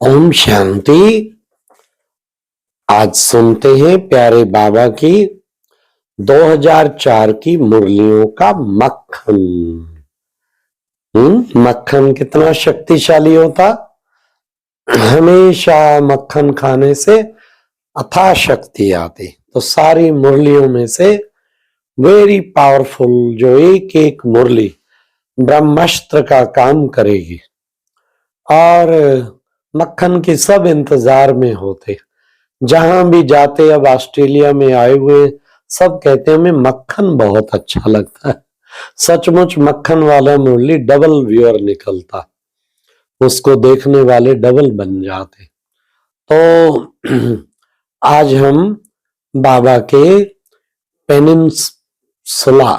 ओम शांति। आज सुनते हैं प्यारे बाबा की 2004 की मुरलियों का मक्खन। मक्खन कितना शक्तिशाली होता। हमेशा मक्खन खाने से अथाह शक्ति आती। तो सारी मुरलियों में से वेरी पावरफुल जो एक एक मुरली ब्रह्मास्त्र का काम करेगी। और मक्खन की सब इंतजार में होते, जहां भी जाते। अब ऑस्ट्रेलिया में आए हुए सब कहते हैं हमें मक्खन बहुत अच्छा लगता है। सचमुच मक्खन वाला मुरली डबल व्यूअर निकलता, उसको देखने वाले डबल बन जाते। तो आज हम बाबा के पेनिनसुला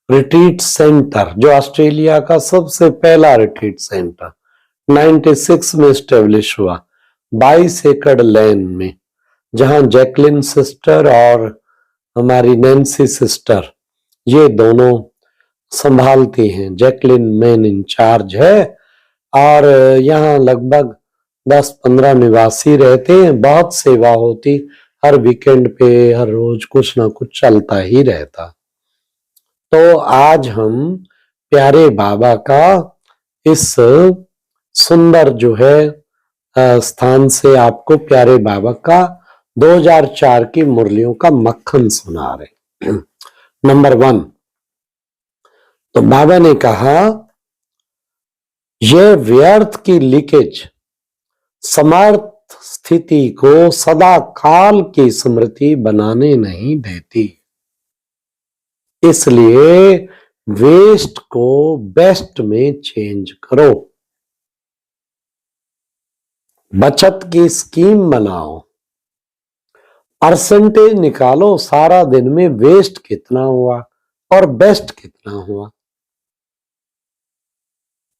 रिट्रीट सेंटर, जो ऑस्ट्रेलिया का सबसे पहला रिट्रीट सेंटर 96 में स्टेब्लिश हुआ, 22 एकड़ लैंड में, जहां जैकलिन सिस्टर और हमारी नैन्सी सिस्टर ये दोनों संभालती हैं। जैकलिन मेन इंचार्ज है और यहाँ लगभग 10-15 निवासी रहते हैं। बहुत सेवा होती, हर वीकेंड पे हर रोज कुछ ना कुछ चलता ही रहता। तो आज हम प्यारे बाबा का इस सुंदर जो है स्थान से आपको प्यारे बाबा का 2004 की मुरलियों का मक्खन सुना रहे। नंबर 1, तो बाबा ने कहा यह व्यर्थ की लीकेज समर्थ स्थिति को सदा काल की स्मृति बनाने नहीं देती, इसलिए वेस्ट को बेस्ट में चेंज करो। बचत की स्कीम बनाओ, परसेंटेज निकालो, सारा दिन में वेस्ट कितना हुआ और बेस्ट कितना हुआ।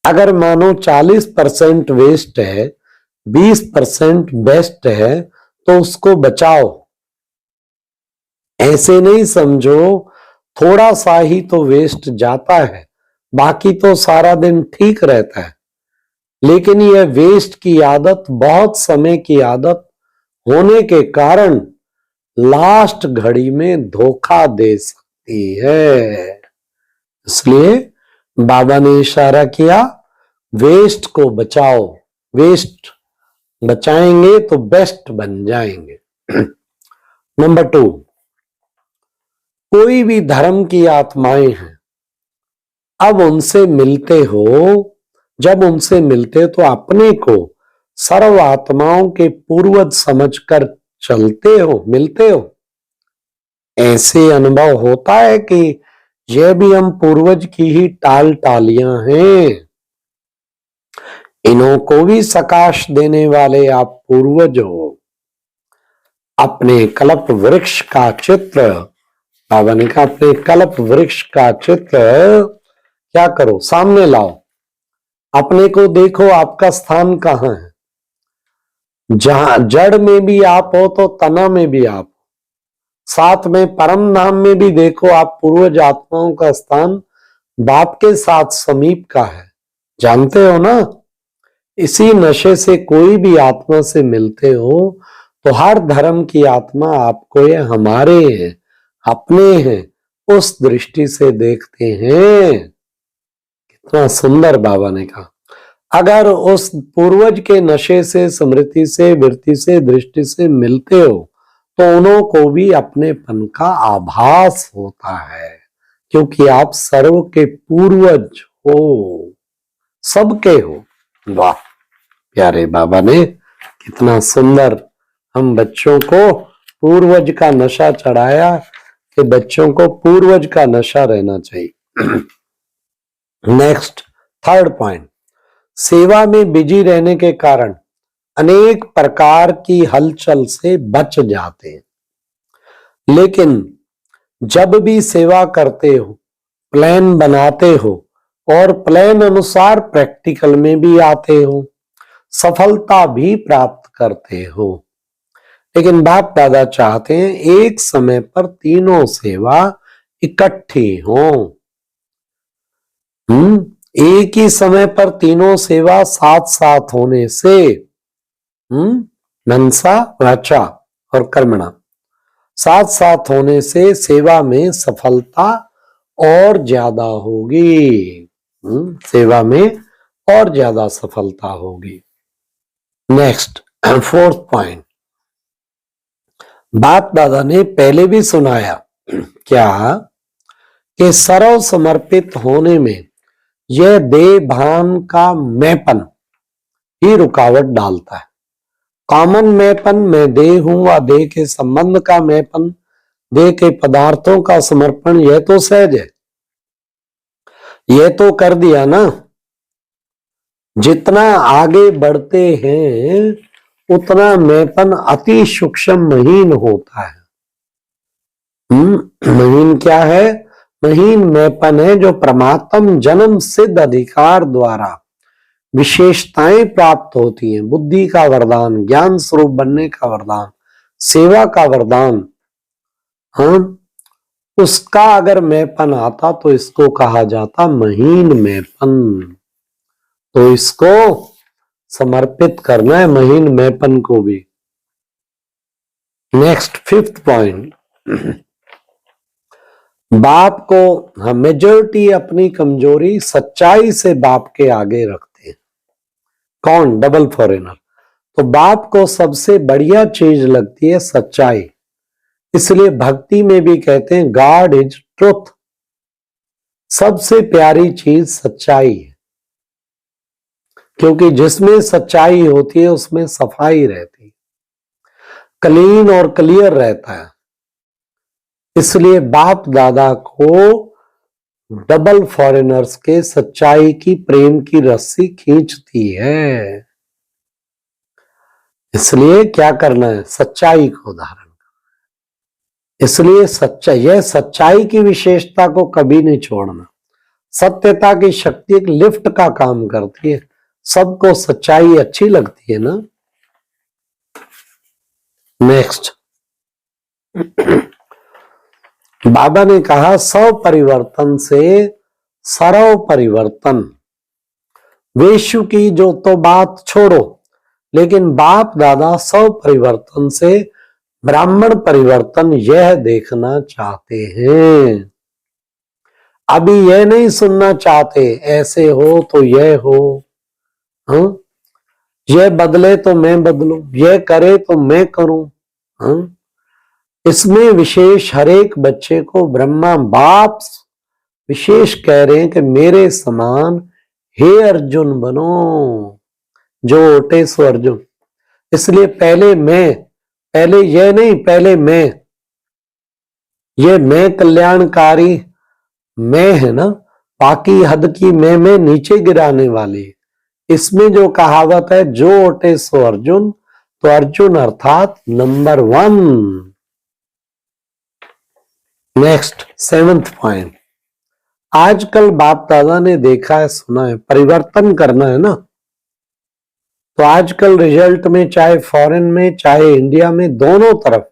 अगर मानो 40% वेस्ट है, 20% बेस्ट है, तो उसको बचाओ। ऐसे नहीं समझो थोड़ा सा ही तो वेस्ट जाता है, बाकी तो सारा दिन ठीक रहता है। लेकिन यह वेस्ट की आदत, बहुत समय की आदत होने के कारण लास्ट घड़ी में धोखा दे सकती है। इसलिए बाबा ने इशारा किया, वेस्ट को बचाओ। वेस्ट बचाएंगे तो बेस्ट बन जाएंगे। नंबर 2, कोई भी धर्म की आत्माएं हैं, अब उनसे मिलते हो, जब उनसे मिलते तो अपने को सर्व आत्माओं के पूर्वज समझकर चलते हो, मिलते हो। ऐसे अनुभव होता है कि यह भी हम पूर्वज की ही टाल टालियां हैं। इन्हों को भी सकाश देने वाले आप पूर्वज हो। अपने कल्प वृक्ष का चित्र, बाबा ने कहा अपने कल्प वृक्ष का चित्र क्या करो, सामने लाओ। अपने को देखो, आपका स्थान कहाँ है। जहां जड़ में भी आप हो तो तना में भी आप हो। साथ में परम धाम में भी देखो, आप पूर्वज आत्माओं का स्थान बाप के साथ समीप का है, जानते हो ना। इसी नशे से कोई भी आत्मा से मिलते हो तो हर धर्म की आत्मा आपको ये हमारे हैं, अपने हैं, उस दृष्टि से देखते हैं। कितना सुंदर बाबा ने कहा। अगर उस पूर्वज के नशे से, स्मृति से, वृत्ति से, दृष्टि से मिलते हो तो उन्हों को भी अपनेपन का आभास होता है, क्योंकि आप सर्व के पूर्वज हो, सबके हो। वाह, प्यारे बाबा ने कितना सुंदर हम बच्चों को पूर्वज का नशा चढ़ाया कि बच्चों को पूर्वज का नशा रहना चाहिए। नेक्स्ट, 3rd पॉइंट, सेवा में बिजी रहने के कारण अनेक प्रकार की हलचल से बच जाते हैं। लेकिन जब भी सेवा करते हो, प्लान बनाते हो और प्लान अनुसार प्रैक्टिकल में भी आते हो, सफलता भी प्राप्त करते हो। लेकिन बाप दादा चाहते हैं एक समय पर तीनों सेवा इकट्ठी हो। एक ही समय पर तीनों सेवा साथ साथ होने से मनसा वाचा और कर्मणा साथ साथ होने से सेवा में सफलता और ज्यादा होगी। सेवा में और ज्यादा सफलता होगी। नेक्स्ट 4th पॉइंट, बाप दादा ने पहले भी सुनाया क्या कि सर्व समर्पित होने में यह देह भान का मैंपन ही रुकावट डालता है। कॉमन मैंपन मैं देह हूं व देह के संबंध का मैंपन, देह के पदार्थों का समर्पण, यह तो सहज है, यह तो कर दिया ना। जितना आगे बढ़ते हैं उतना मैंपन अति सूक्ष्म महीन होता है। महीन क्या है? महीन मैंपन है जो परमात्म जन्म सिद्ध अधिकार द्वारा विशेषताएं प्राप्त होती हैं। बुद्धि का वरदान, ज्ञान स्वरूप बनने का वरदान, सेवा का वरदान, उसका अगर मैंपन आता तो इसको कहा जाता महीन मैंपन। तो इसको समर्पित करना है, महीन मैंपन को भी। नेक्स्ट 5th पॉइंट, बाप को मेजॉरिटी अपनी कमजोरी सच्चाई से बाप के आगे रखते हैं। कौन? Double foreigner. तो बाप को सबसे बढ़िया चीज लगती है सच्चाई, इसलिए भक्ति में भी कहते हैं गॉड इज ट्रुथ। सबसे प्यारी चीज सच्चाई है, क्योंकि जिसमें सच्चाई होती है उसमें सफाई रहती है, क्लीन और क्लियर रहता है। इसलिए बाप दादा को डबल फॉरेनर्स के सच्चाई की प्रेम की रस्सी खींचती है। इसलिए क्या करना है? सच्चाई को धारण करना। इसलिए सच्चाई, यह सच्चाई की विशेषता को कभी नहीं छोड़ना। सत्यता की शक्ति एक लिफ्ट का काम करती है। सबको सच्चाई अच्छी लगती है ना। नेक्स्ट बाबा ने कहा सौ परिवर्तन से सरव परिवर्तन। वेश्यु की जो तो बात छोड़ो, लेकिन बाप दादा सौ परिवर्तन से ब्राह्मण परिवर्तन यह देखना चाहते हैं। अभी यह नहीं सुनना चाहते ऐसे हो तो यह हो, यह बदले तो मैं बदलूं, यह करे तो मैं करूं। इसमें विशेष हर एक बच्चे को ब्रह्मा बाप विशेष कह रहे हैं कि मेरे समान हे अर्जुन बनो, जो ओटे सो अर्जुन। इसलिए पहले मैं, पहले यह नहीं, पहले मैं, ये मैं कल्याणकारी मैं है ना, बाकी हद की मैं नीचे गिराने वाली। इसमें जो कहावत है जो ओटे सो अर्जुन, तो अर्जुन अर्थात नंबर 1। नेक्स्ट 7th पॉइंट, आजकल बाप दादा ने देखा है, सुना है, परिवर्तन करना है ना, तो आजकल रिजल्ट में चाहे फॉरेन में चाहे इंडिया में दोनों तरफ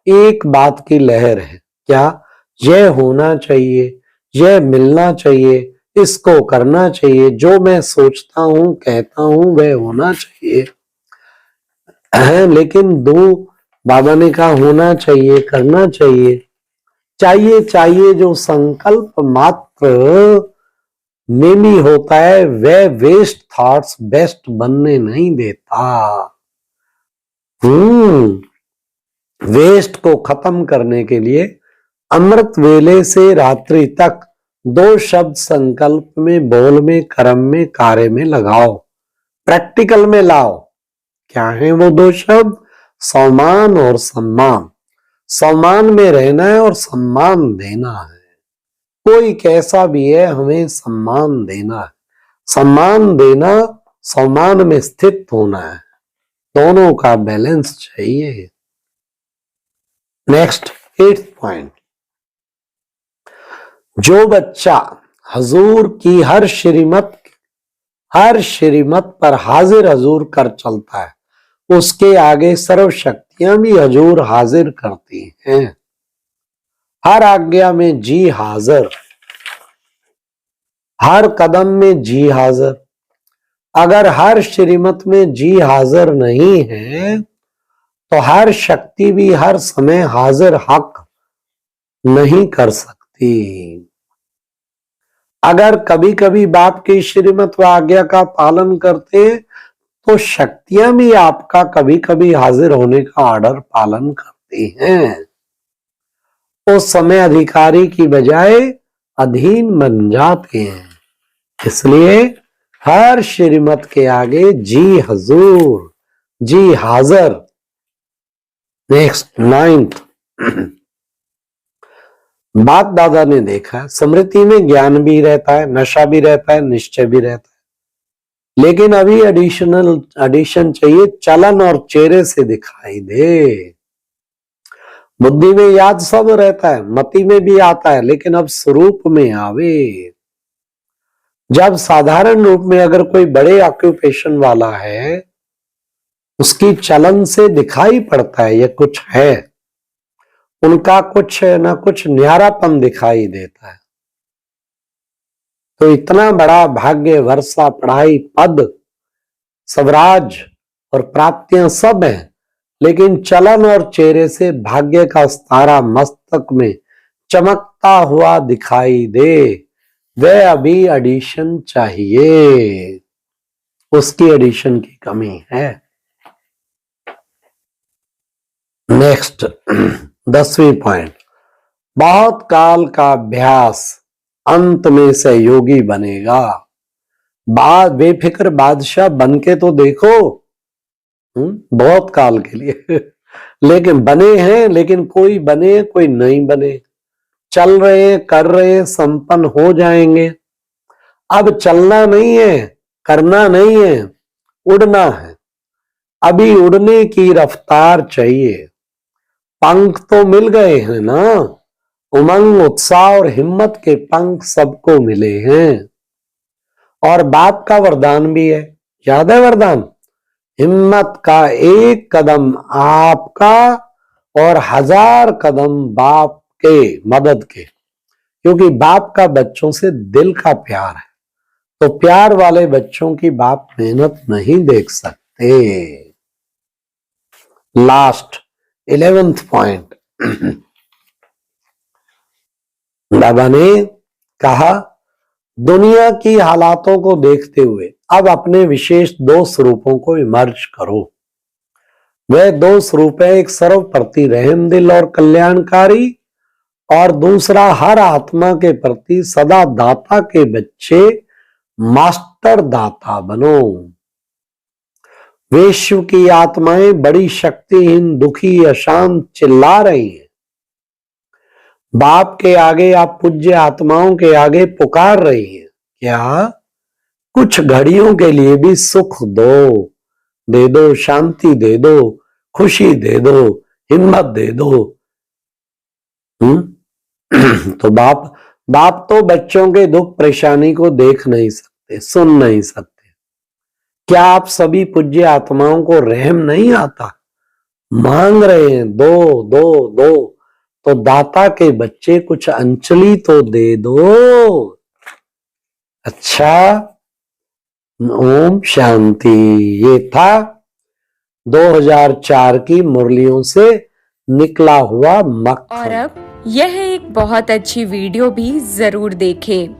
एक बात की लहर है। क्या? यह होना चाहिए, यह मिलना चाहिए, इसको करना चाहिए, जो मैं सोचता हूं कहता हूं वह होना चाहिए। लेकिन दो बाबा ने कहा होना चाहिए, करना चाहिए, चाहिए चाहिए जो संकल्प मात्र में भी होता है वह वेस्ट थॉट्स बेस्ट बनने नहीं देता। वेस्ट को खत्म करने के लिए अमृत वेले से रात्रि तक 2 शब्द संकल्प में, बोल में, कर्म में, कार्य में लगाओ, प्रैक्टिकल में लाओ। क्या है वो 2 शब्द? सम्मान और सम्मान। सम्मान में रहना है और सम्मान देना है। कोई कैसा भी है हमें सम्मान देना है। सम्मान देना, सम्मान में स्थित होना है, दोनों का बैलेंस चाहिए। नेक्स्ट 8th पॉइंट, जो बच्चा हजूर की हर श्रीमत पर हाजिर हजूर कर चलता है, उसके आगे सर्व शक्तियां भी हजूर हाजिर करती हैं। हर आज्ञा में जी हाजिर, हर कदम में जी हाजिर, अगर हर श्रीमत में जी हाजिर नहीं है तो हर शक्ति भी हर समय हाजिर हक नहीं कर सकती। अगर कभी कभी बाप की श्रीमत व आज्ञा का पालन करते तो शक्तियां भी आपका कभी कभी हाजिर होने का ऑर्डर पालन करती हैं। उस समय अधिकारी की बजाय अधीन बन जाते हैं। इसलिए हर श्रीमत के आगे जी हजूर, जी हाजिर। नेक्स्ट 9th बाप दादा ने देखा स्मृति में ज्ञान भी रहता है, नशा भी रहता है, निश्चय भी रहता है, लेकिन अभी एडिशन चाहिए, चलन और चेहरे से दिखाई दे। बुद्धि में याद सब रहता है, मति में भी आता है, लेकिन अब स्वरूप में आवे। जब साधारण रूप में अगर कोई बड़े ऑक्यूपेशन वाला है, उसकी चलन से दिखाई पड़ता है ये कुछ है, उनका कुछ ना कुछ न्यारापन दिखाई देता है। तो इतना बड़ा भाग्य, वर्षा, पढ़ाई, पद, स्वराज और प्राप्तियां सब हैं, लेकिन चलन और चेहरे से भाग्य का तारा मस्तक में चमकता हुआ दिखाई दे, वह अभी एडिशन चाहिए, उसकी एडिशन की कमी है। नेक्स्ट 10वीं पॉइंट, बहुत काल का अभ्यास अंत में से योगी बनेगा। बाद बेफिक्र बादशाह बन के तो देखो, बहुत काल के लिए लेकिन बने हैं, लेकिन कोई बने कोई नहीं बने, चल रहे कर रहे, संपन्न हो जाएंगे। अब चलना नहीं है, करना नहीं है, उड़ना है। अभी उड़ने की रफ्तार चाहिए। पंख तो मिल गए हैं ना, उमंग, उत्साह और हिम्मत के पंख सबको मिले हैं। और बाप का वरदान भी है, याद है वरदान, हिम्मत का एक कदम आपका और 1000 कदम बाप के मदद के, क्योंकि बाप का बच्चों से दिल का प्यार है, तो प्यार वाले बच्चों की बाप मेहनत नहीं देख सकते। लास्ट 11th पॉइंट, बाबा ने कहा दुनिया की हालातों को देखते हुए अब अपने विशेष 2 स्वरूपों को इमर्ज करो। वह 2 स्वरूप है, एक सर्वप्रति रहम दिल और कल्याणकारी, और दूसरा हर आत्मा के प्रति सदा दाता के बच्चे, मास्टर दाता बनो। विश्व की आत्माएं बड़ी शक्तिहीन, दुखी, अशांत चिल्ला रही हैं। बाप के आगे, आप पूज्य आत्माओं के आगे पुकार रही हैं, क्या कुछ घड़ियों के लिए भी सुख दे दो, शांति दे दो, खुशी दे दो, हिम्मत दे दो। तो बाप तो बच्चों के दुख परेशानी को देख नहीं सकते, सुन नहीं सकते। क्या आप सभी पूज्य आत्माओं को रहम नहीं आता? मांग रहे हैं दो दो दो, तो दाता के बच्चे कुछ अंजलि तो दे दो। अच्छा, ओम शांति। ये था 2004 की मुरलियों से निकला हुआ मक्खन। और अब यह एक बहुत अच्छी वीडियो भी जरूर देखें।